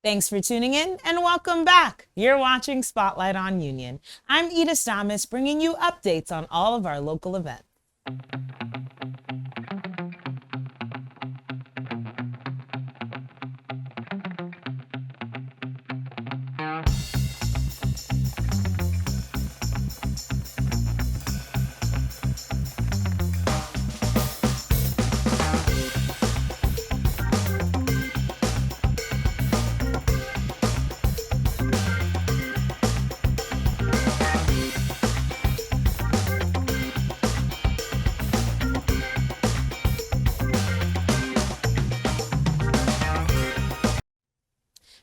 Thanks for tuning in and welcome back. You're watching Spotlight on Union. I'm Ida Stamis, bringing you updates on all of our local events.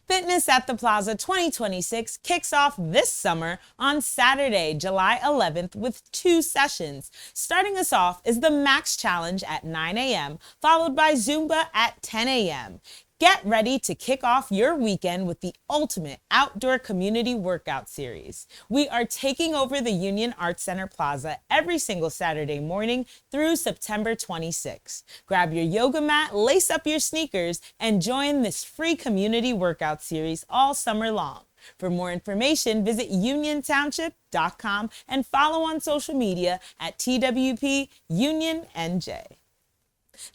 Fitness at the Plaza 2026 kicks off this summer on Saturday, July 11th with 2 sessions. Starting us off is the Max Challenge at 9 a.m., followed by Zumba at 10 a.m. Get ready to kick off your weekend with the ultimate outdoor community workout series. We are taking over the Union Arts Center Plaza every single Saturday morning through September 26. Grab your yoga mat, lace up your sneakers, and join this free community workout series all summer long. For more information, visit uniontownship.com and follow on social media at TWP Union NJ.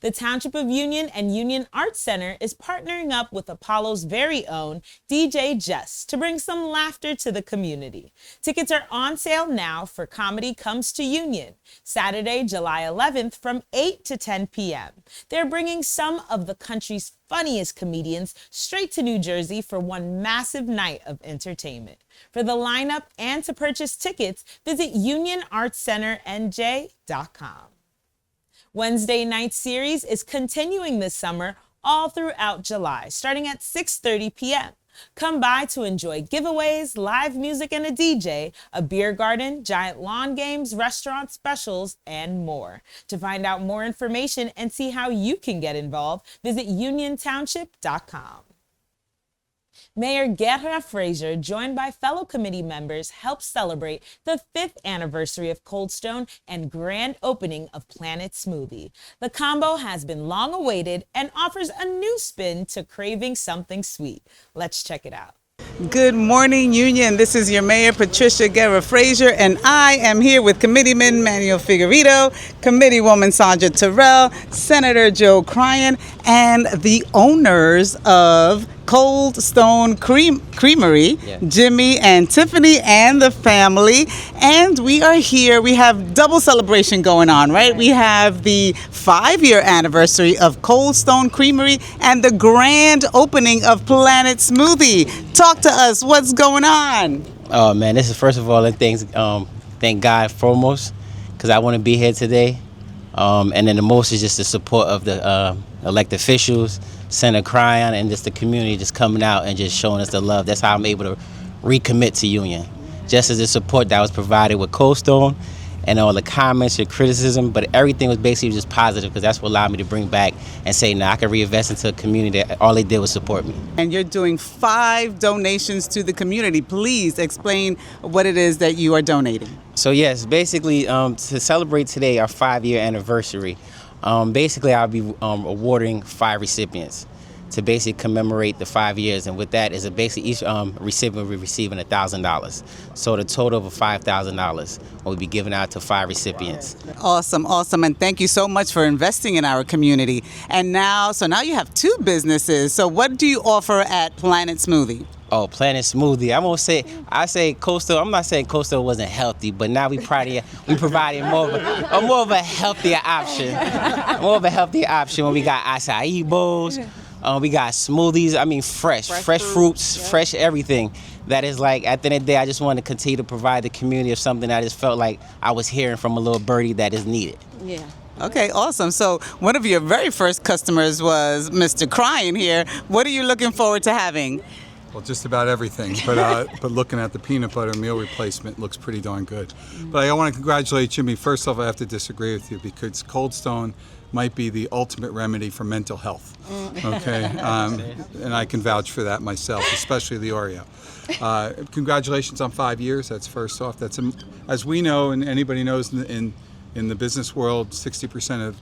The Township of Union and Union Arts Center is partnering up with Apollo's very own DJ Jess to bring some laughter to the community. Tickets are on sale now for Comedy Comes to Union, Saturday, July 11th from 8 to 10 p.m. They're bringing some of the country's funniest comedians straight to New Jersey for one massive night of entertainment. For the lineup and to purchase tickets, visit unionartscenternj.com. Wednesday night series is continuing this summer all throughout July, starting at 6:30 p.m. Come by to enjoy giveaways, live music and a DJ, a beer garden, giant lawn games, restaurant specials, and more. To find out more information and see how you can get involved, visit uniontownship.com. Mayor Guerra Frazier, joined by fellow committee members, helped celebrate the 5th anniversary of Cold Stone and grand opening of Planet Smoothie. The combo has been long awaited and offers a new spin to craving something sweet. Let's check it out. Good morning, Union. This is your Mayor, Patricia Guerra Frazier, and I am here with Committeeman Manuel Figueredo, Committeewoman Sandra Terrell, Senator Joe Cryan, and the owners of Cold Stone Creamery, Jimmy and Tiffany and the family. And we are here. We have double celebration going on, right? We have the 5-year anniversary of Cold Stone Creamery and the grand opening of Planet Smoothie. Talk to us. What's going on? Oh man, this is first of all, thank God foremost, because I want to be here today. And then the most is just the support of the elected officials, Senator Cryan, and just the community just coming out and just showing us the love. That's how I'm able to recommit to Union. Just as the support that was provided with Cold Stone and all the comments and criticism, but everything was basically just positive because that's what allowed me to bring back and say, now I can reinvest into a community that all they did was support me. And you're doing 5 donations to the community. Please explain what it is that you are donating. So yes, basically to celebrate today, our 5-year anniversary, basically I'll be awarding 5 recipients to basically commemorate the 5 years, and with that is basically each recipient will be receiving $1,000. So the total of $5,000 will be given out to 5 recipients. Awesome, and thank you so much for investing in our community. And now you have 2 businesses. So what do you offer at Planet Smoothie? Oh, Planet Smoothie. I say Cold Stone. I'm not saying Cold Stone wasn't healthy, but now we provided more of a healthier option. More of a healthier option when we got acai bowls. We got smoothies. I mean, fresh fruits, fresh everything. That is like, at the end of the day, I just want to continue to provide the community of something that I just felt like I was hearing from a little birdie that is needed. Yeah. Okay, awesome. So one of your very first customers was Mr. Cryan here. What are you looking forward to having? Well, just about everything, but looking at the peanut butter meal replacement looks pretty darn good. But I want to congratulate Jimmy. First off, I have to disagree with you because Cold Stone might be the ultimate remedy for mental health. Okay, and I can vouch for that myself, especially the Oreo. Congratulations on 5 years. That's first off. That's as we know, and anybody knows in the business world, 60%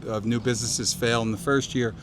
of new businesses fail in the first year.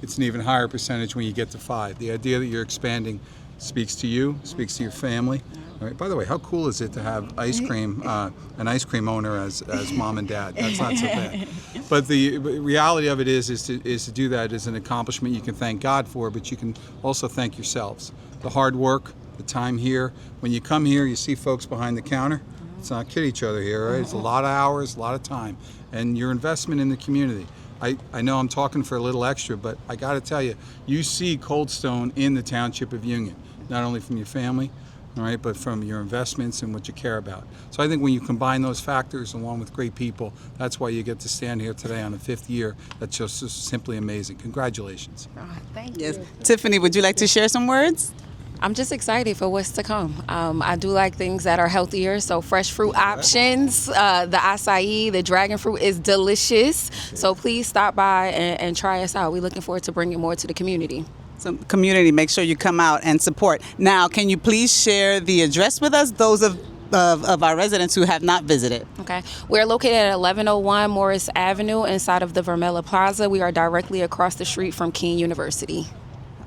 it's an even higher percentage when you get to 5. The idea that you're expanding speaks to you, speaks to your family. All right. By the way, how cool is it to have ice cream, an ice cream owner as mom and dad? That's not so bad. But the reality of it is to do that is an accomplishment you can thank God for, but you can also thank yourselves. The hard work, the time here. When you come here, you see folks behind the counter. Let's not kid each other here, right? It's a lot of hours, a lot of time, and your investment in the community. I know I'm talking for a little extra, but I got to tell you, you see Cold Stone in the Township of Union, not only from your family, all right, but from your investments and what you care about. So I think when you combine those factors along with great people, that's why you get to stand here today on the 5th year. That's just simply amazing. Congratulations. Thank Yes. you. Tiffany, would you like to share some words? I'm just excited for what's to come. I do like things that are healthier, so fresh fruit options. The acai, the dragon fruit is delicious. So please stop by and try us out. We're looking forward to bringing more to the community. Some community, make sure you come out and support. Now, can you please share the address with us, those of our residents who have not visited? Okay. We're located at 1101 Morris Avenue inside of the Vermella Plaza. We are directly across the street from Keene University.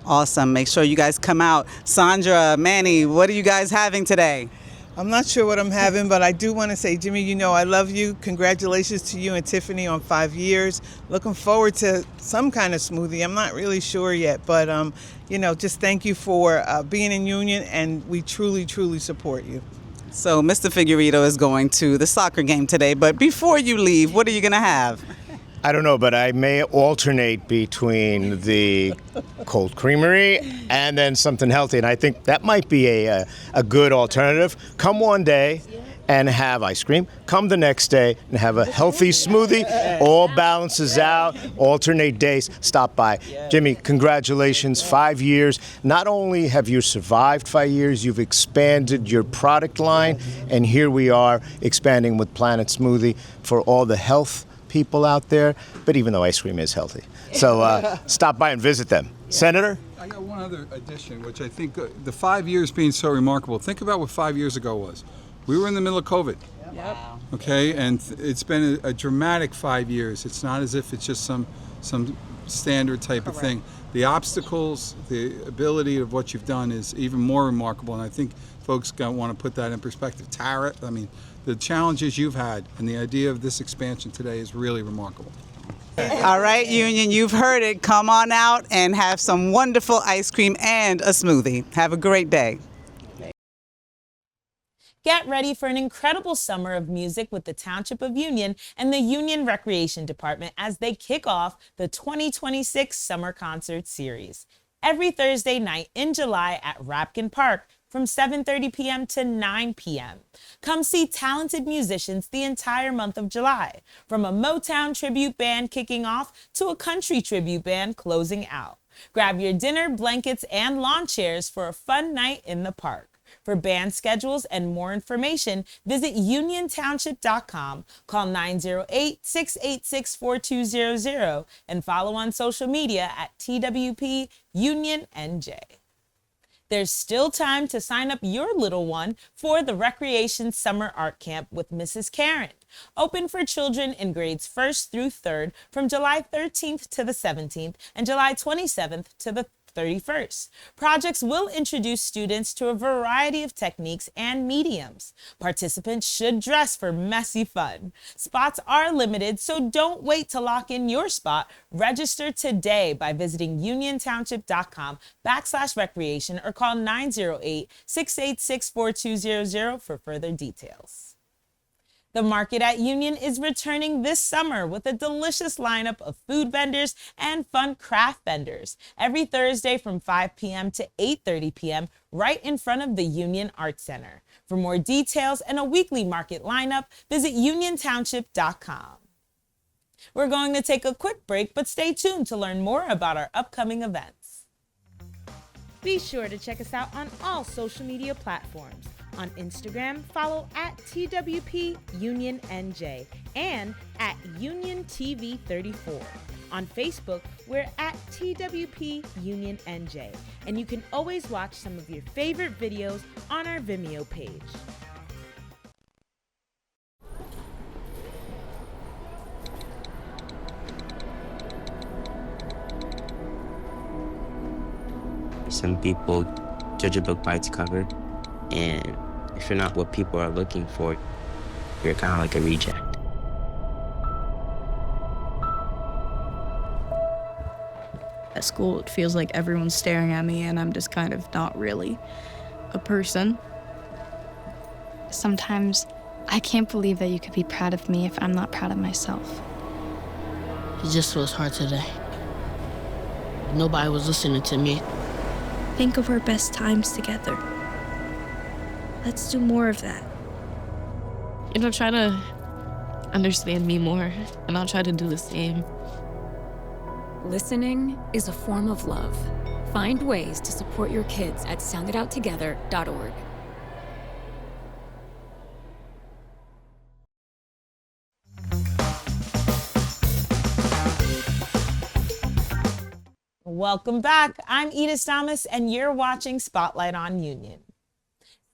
Awesome. Make sure you guys come out. Sandra, Manny, what are you guys having today? I'm not sure what I'm having, but I do want to say, Jimmy, you know I love you. Congratulations to you and Tiffany on 5 years. Looking forward to some kind of smoothie. I'm not really sure yet, but just thank you for being in Union, and we truly, truly support you. So Mr. Figueredo is going to the soccer game today, but before you leave, what are you going to have? I don't know, but I may alternate between the cold creamery and then something healthy, and I think that might be a good alternative. Come one day and have ice cream. Come the next day and have a healthy smoothie. All balances out, alternate days. Stop by. Jimmy, congratulations, 5 years. Not only have you survived 5 years, you've expanded your product line, and here we are expanding with Planet Smoothie for all the health people out there, but even though ice cream is healthy. So stop by and visit them. Senator? I got one other addition, which I think the 5 years being so remarkable. Think about what 5 years ago was. We were in the middle of COVID. Yep. Okay, and it's been a dramatic 5 years. It's not as if it's just some standard type of thing. The obstacles, the ability of what you've done is even more remarkable, and I think folks want to put that in perspective. Tara, I mean, the challenges you've had and the idea of this expansion today is really remarkable. All right, Union, you've heard it. Come on out and have some wonderful ice cream and a smoothie. Have a great day. Get ready for an incredible summer of music with the Township of Union and the Union Recreation Department as they kick off the 2026 Summer Concert Series. Every Thursday night in July at Rapkin Park from 7:30 p.m. to 9 p.m. Come see talented musicians the entire month of July, from a Motown tribute band kicking off to a country tribute band closing out. Grab your dinner, blankets, and lawn chairs for a fun night in the park. For band schedules and more information, visit uniontownship.com, call 908-686-4200, and follow on social media at TWP Union NJ. There's still time to sign up your little one for the Recreation Summer Art Camp with Mrs. Karen. Open for children in grades 1st through 3rd from July 13th to the 17th and July 27th to the 31st. Projects will introduce students to a variety of techniques and mediums. Participants should dress for messy fun. Spots are limited, so don't wait to lock in your spot. Register today by visiting uniontownship.com/recreation or call 908-686-4200 for further details. The market at Union is returning this summer with a delicious lineup of food vendors and fun craft vendors every Thursday from 5 p.m. to 8:30 p.m. right in front of the Union Art Center. For more details and a weekly market lineup, visit uniontownship.com. We're going to take a quick break, but stay tuned to learn more about our upcoming events. Be sure to check us out on all social media platforms. On Instagram, follow at TWP Union NJ and at Union TV 34. On Facebook, we're at TWP Union NJ, and you can always watch some of your favorite videos on our Vimeo page. Some people judge a book by its cover, and if you're not what people are looking for, you're kind of like a reject. At school, it feels like everyone's staring at me, and I'm just kind of not really a person. Sometimes I can't believe that you could be proud of me if I'm not proud of myself. It just was hard today. Nobody was listening to me. Think of our best times together. Let's do more of that. Try to understand me more, and I'll try to do the same. Listening is a form of love. Find ways to support your kids at soundidouttogether.org. Welcome back. I'm Edith Thomas, and you're watching Spotlight on Union.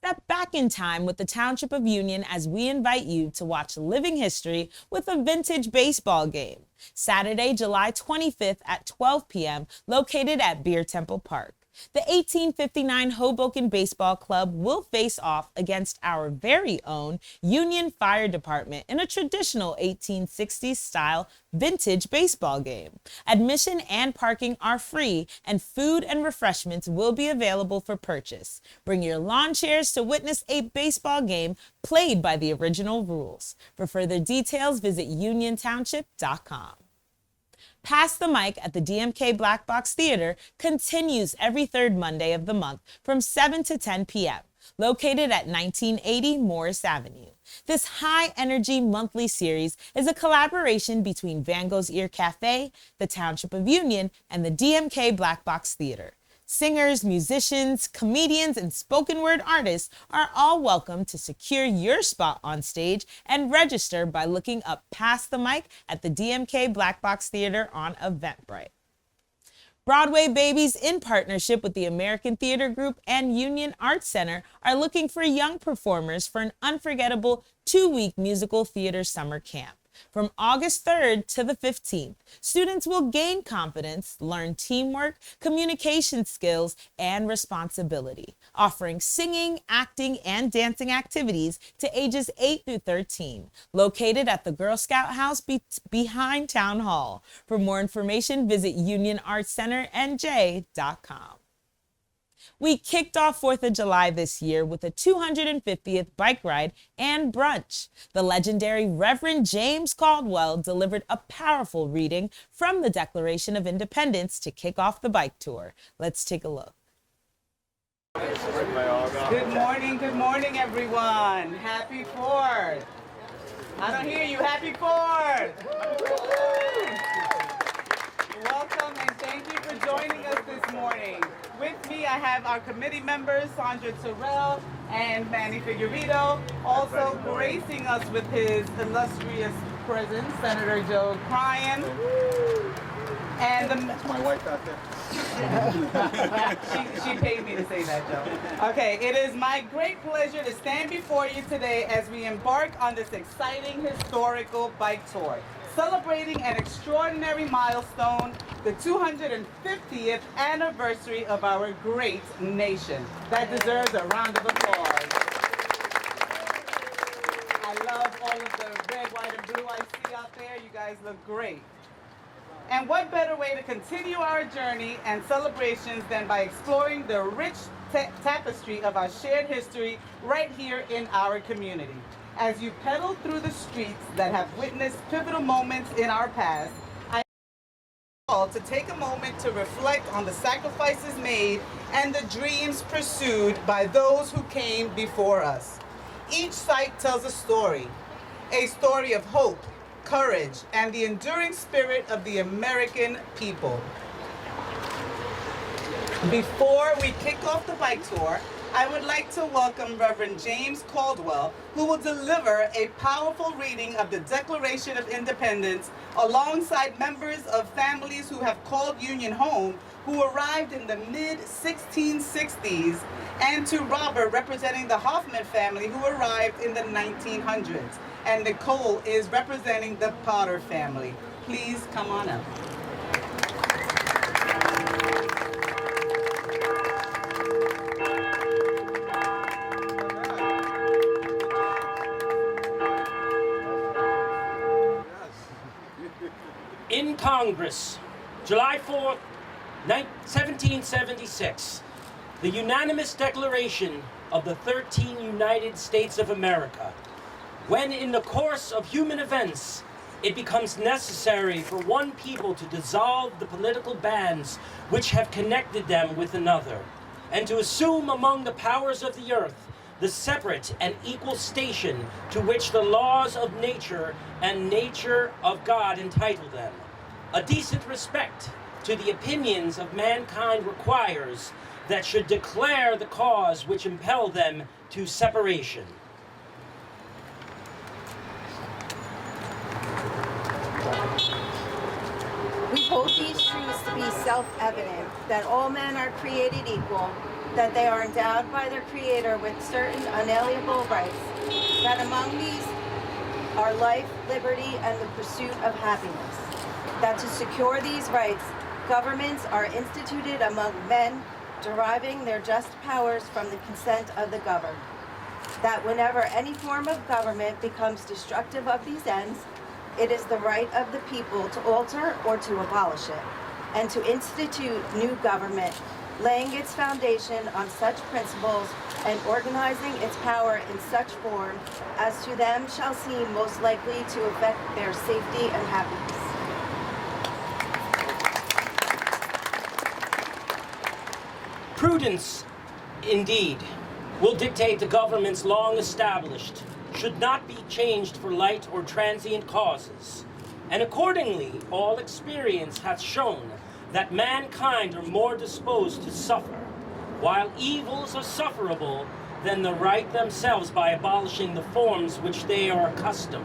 Step back in time with the Township of Union as we invite you to watch living history with a vintage baseball game. Saturday, July 25th at 12 p.m., located at Beer Temple Park. The 1859 Hoboken Baseball Club will face off against our very own Union Fire Department in a traditional 1860s style vintage baseball game. Admission and parking are free, and food and refreshments will be available for purchase. Bring your lawn chairs to witness a baseball game played by the original rules. For further details, visit uniontownship.com. Pass the Mic at the DMK Black Box Theater continues every third Monday of the month from 7 to 10 p.m., located at 1980 Morris Avenue. This high-energy monthly series is a collaboration between Van Gogh's Ear Cafe, the Township of Union, and the DMK Black Box Theater. Singers, musicians, comedians, and spoken word artists are all welcome to secure your spot on stage and register by looking up Pass the Mic at the DMK Black Box Theater on Eventbrite. Broadway Babies, in partnership with the American Theater Group and Union Arts Center, are looking for young performers for an unforgettable 2-week musical theater summer camp. From August 3rd to the 15th, students will gain confidence, learn teamwork, communication skills, and responsibility, offering singing, acting, and dancing activities to ages 8 through 13, located at the Girl Scout House behind Town Hall. For more information, visit unionartscenternj.com. We kicked off 4th of July this year with a 250th bike ride and brunch. The legendary Reverend James Caldwell delivered a powerful reading from the Declaration of Independence to kick off the bike tour. Let's take a look. Good morning, everyone. Happy 4th. I don't hear you. Happy 4th. Welcome and thank you for joining us this morning. With me, I have our committee members, Sandra Terrell and Manny Figueredo, also gracing us with his illustrious presence, Senator Joe Cryan. And that's my wife out there. she paid me to say that, Joe. Okay, it is my great pleasure to stand before you today as we embark on this exciting historical bike tour, celebrating an extraordinary milestone, the 250th anniversary of our great nation. That deserves a round of applause. I love all of the red, white, and blue I see out there. You guys look great. And what better way to continue our journey and celebrations than by exploring the rich tapestry of our shared history right here in our community. As you pedal through the streets that have witnessed pivotal moments in our past, I call to take a moment to reflect on the sacrifices made and the dreams pursued by those who came before us. Each site tells a story of hope, courage, and the enduring spirit of the American people. Before we kick off the bike tour, I would like to welcome Reverend James Caldwell, who will deliver a powerful reading of the Declaration of Independence alongside members of families who have called Union home, who arrived in the mid-1660s, and to Robert, representing the Hoffman family, who arrived in the 1900s. And Nicole is representing the Potter family. Please come on up. Congress, July 4th, 1776, the unanimous declaration of the 13 United States of America, when in the course of human events, it becomes necessary for one people to dissolve the political bands which have connected them with another, and to assume among the powers of the earth the separate and equal station to which the laws of nature and nature of God entitle them. A decent respect to the opinions of mankind requires that should declare the cause which impel them to separation. We hold these truths to be self-evident, that all men are created equal, that they are endowed by their Creator with certain unalienable rights, that among these are life, liberty, and the pursuit of happiness, that to secure these rights, governments are instituted among men, deriving their just powers from the consent of the governed, that whenever any form of government becomes destructive of these ends, it is the right of the people to alter or to abolish it, and to institute new government, laying its foundation on such principles and organizing its power in such form as to them shall seem most likely to affect their safety and happiness. Prudence, indeed, will dictate the governments long established should not be changed for light or transient causes, and accordingly all experience hath shown that mankind are more disposed to suffer, while evils are sufferable, than the right themselves by abolishing the forms which they are accustomed.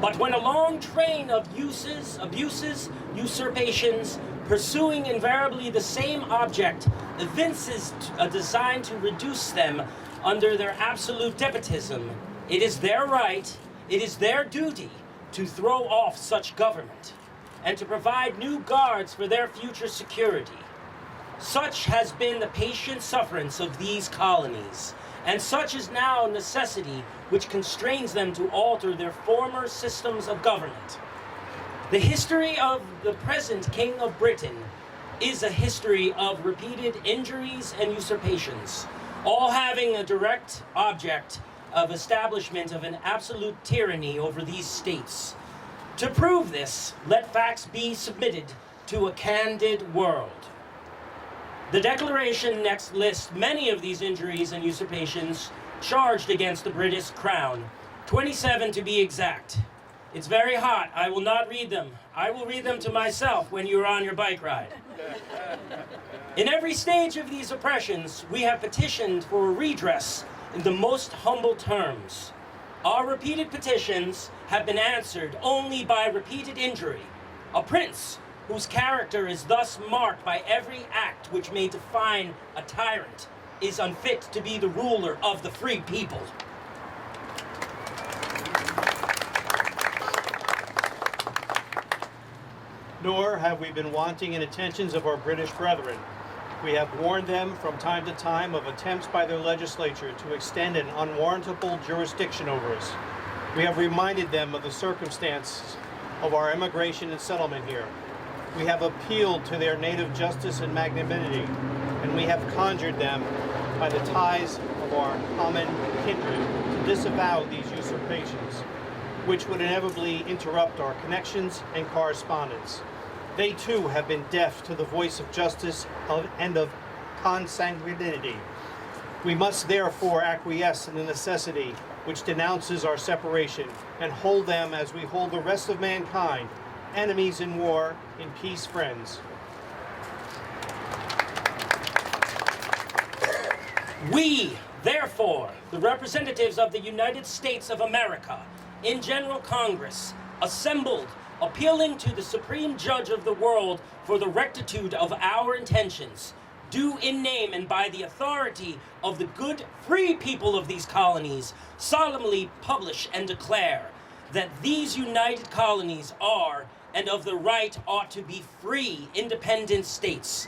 But when a long train of uses, abuses, usurpations, pursuing invariably the same object, evinces a design to reduce them under their absolute despotism, it is their right, it is their duty to throw off such government, and to provide new guards for their future security. Such has been the patient sufferance of these colonies, and such is now necessity which constrains them to alter their former systems of government. The history of the present King of Britain is a history of repeated injuries and usurpations, all having a direct object of establishment of an absolute tyranny over these states. To prove this, let facts be submitted to a candid world. The Declaration next lists many of these injuries and usurpations charged against the British Crown, 27 to be exact. It's very hot. I will not read them. I will read them to myself when you're on your bike ride. In every stage of these oppressions, we have petitioned for a redress in the most humble terms. Our repeated petitions have been answered only by repeated injury. A prince whose character is thus marked by every act which may define a tyrant is unfit to be the ruler of the free people. Nor have we been wanting in attentions of our British brethren. We have warned them from time to time of attempts by their legislature to extend an unwarrantable jurisdiction over us. We have reminded them of the circumstances of our emigration and settlement here. We have appealed to their native justice and magnanimity, and we have conjured them by the ties of our common kindred to disavow these usurpations, which would inevitably interrupt our connections and correspondence. They too have been deaf to the voice of justice and of consanguinity. We must therefore acquiesce in the necessity which denounces our separation and hold them as we hold the rest of mankind, enemies in war, in peace friends. We, therefore, the representatives of the United States of America, in General Congress, assembled, appealing to the Supreme Judge of the world for the rectitude of our intentions, do in name and by the authority of the good, free people of these colonies, solemnly publish and declare that these united colonies are, and of the right ought to be free, independent states,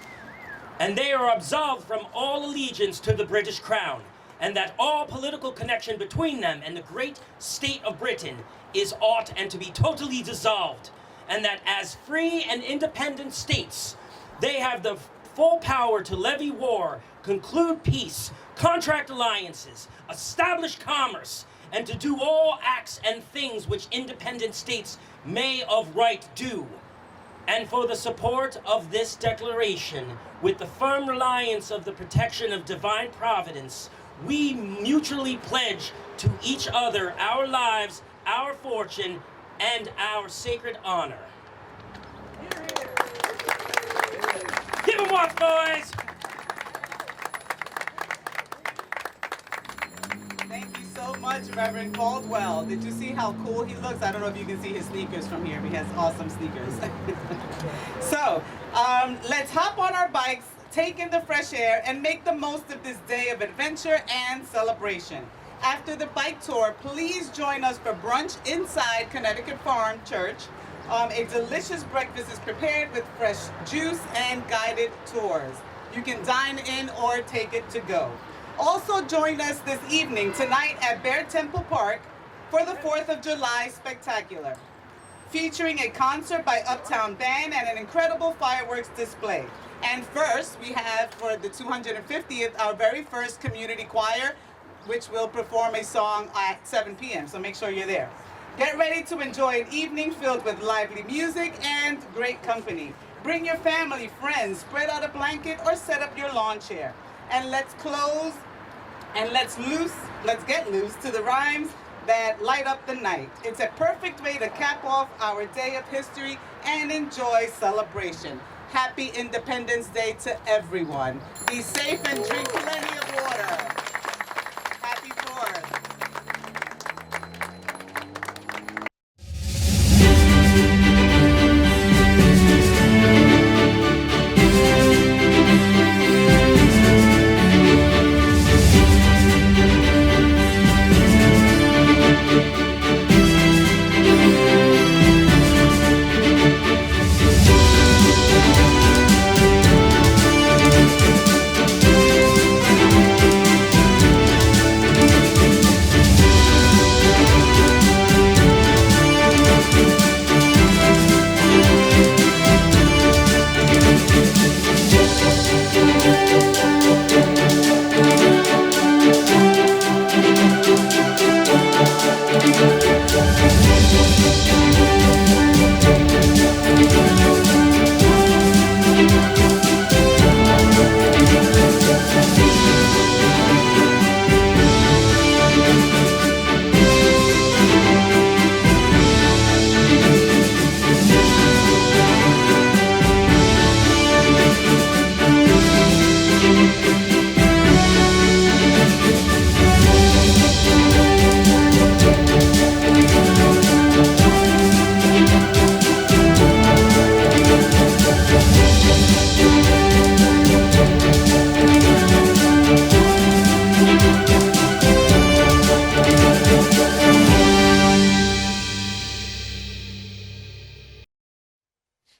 and they are absolved from all allegiance to the British Crown, and that all political connection between them and the great state of Britain is ought and to be totally dissolved, and that as free and independent states, they have the full power to levy war, conclude peace, contract alliances, establish commerce, and to do all acts and things which independent states may of right do. And for the support of this declaration, with the firm reliance of the protection of divine providence, we mutually pledge to each other our lives, our fortune, and our sacred honor. Give them one, boys! Thank you so much, Reverend Caldwell. Did you see how cool he looks? I don't know if you can see his sneakers from here. He has awesome sneakers. So, let's hop on our bikes, take in the fresh air, and make the most of this day of adventure and celebration. After the bike tour, please join us for brunch inside Connecticut Farm Church. A delicious breakfast is prepared with fresh juice and guided tours. You can dine in or take it to go. Also join us this evening, tonight at Bear Temple Park for the 4th of July Spectacular, featuring a concert by Uptown Band and an incredible fireworks display. And first, we have for the 250th, our very first community choir, which will perform a song at 7 p.m., so make sure you're there. Get ready to enjoy an evening filled with lively music and great company. Bring your family, friends, spread out a blanket or set up your lawn chair. And let's close and let's get loose to the rhymes that light up the night. It's a perfect way to cap off our day of history and enjoy celebration. Happy Independence Day to everyone. Be safe and drink plenty of water. Happy 4th.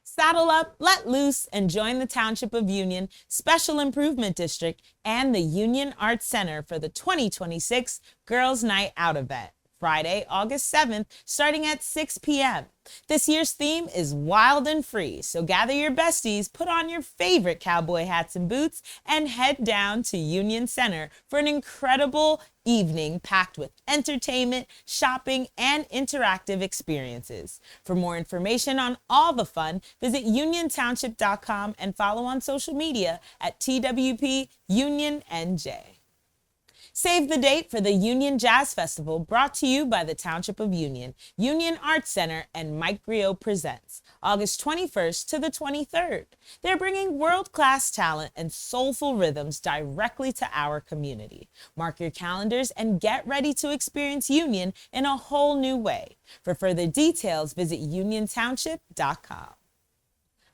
Saddle up, let loose, and join the Township of Union Special Improvement District and the Union Arts Center for the 2026 Girls Night Out event, Friday, August 7th, starting at 6 p.m. This year's theme is wild and free, so gather your besties, put on your favorite cowboy hats and boots, and head down to Union Center for an incredible evening packed with entertainment, shopping, and interactive experiences. For more information on all the fun, visit uniontownship.com and follow on social media at TWP Union NJ. Save the date for the Union Jazz Festival, brought to you by the Township of Union, Union Arts Center, and Mike Griot Presents, August 21st to the 23rd. They're bringing world-class talent and soulful rhythms directly to our community. Mark your calendars and get ready to experience Union in a whole new way. For further details, visit uniontownship.com.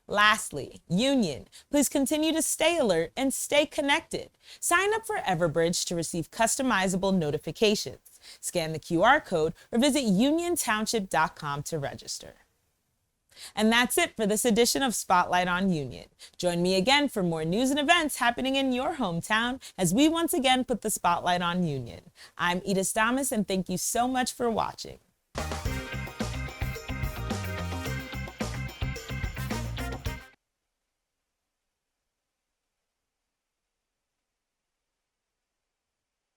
Lastly, Union, please continue to stay alert and stay connected. Sign up for Everbridge to receive customizable notifications. Scan the QR code or visit uniontownship.com to register. And that's it for this edition of Spotlight on Union. Join me again for more news and events happening in your hometown as we once again put the spotlight on Union. I'm Edith Damas, and thank you so much for watching.